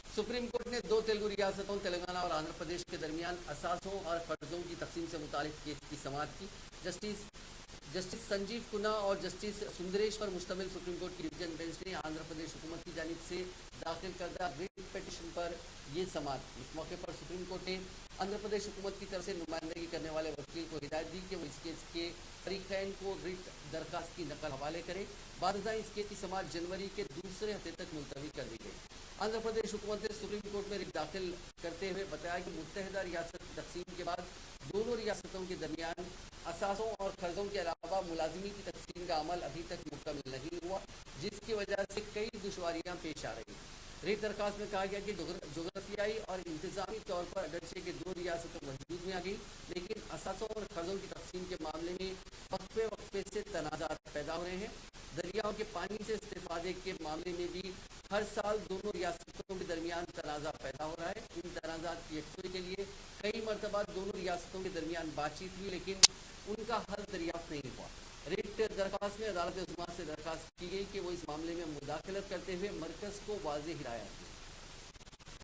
Supreme court ने दो तेलुगु रियासतों तेलंगाना और आंध्र प्रदेश के दरमियान असासों और कर्जों की तकसीम से मुतालिक केस की समाअत की। जस्टिस संजीव कुन्हा और जस्टिस सुंदरेश पर मुश्तमिल सुप्रीम कोर्ट की डिवीजन बेंच ने आंध्र प्रदेश हुकूमत की जानिब से दाखिल करदा रिट पिटीशन पर ये समाअत की। इस मौके पर सुप्रीम कोर्ट ने आंध्र प्रदेश हुकूमत की तरफ से नुमाइंदगी करने वाले वकील को हिदायत दी कि वो इस केस के फरीकैन को रिट दरखास्त की नकल हवाले करे। बाद इस केस की समाअत जनवरी के दूसरे हफ्ते तक मुलतवी कर दी गई। आंध्र प्रदेश हुकूमत ने सुप्रीम कोर्ट में रिट दाखिल करते हुए बताया कि मुत्तहिदा रियासत की तकसीम के बाद दोनों रियासतों के दरमियान असासों और कर्जों के अलावा मुलाजिमी की तकसीम का अमल अभी तक मुकम्मल नहीं हुआ, जिसकी वजह से कई दुश्वारियां पेश आ रही। रिट दरखास्त में कहा गया कि जोग्राफियाई और इंतजामी तौर पर अगरचे के दो रियासतें वजूद में आ गई, लेकिन असासों और कर्जों की तकसीम के मामले में वक्फे से तनाज़ात पैदा हो रहे हैं। दरियाओं के पानी से इस्तेफादे के मामले में भी हर साल दोनों रियासतों के दरमियान तनाज़ा पैदा हो रहा है। इन तनाज़ात की यकसुई के लिए कई मरतबा दोनों रियासतों के दरमियान बातचीत हुई, लेकिन उनका हल दरियाफ्त नहीं हुआ। रिट दरखास्त में अदालत उस्मा से दरखास्त की गई कि वो इस मामले में मुदाखलत करते हुए मरकज़ को वाज़ेह हिदायत दी।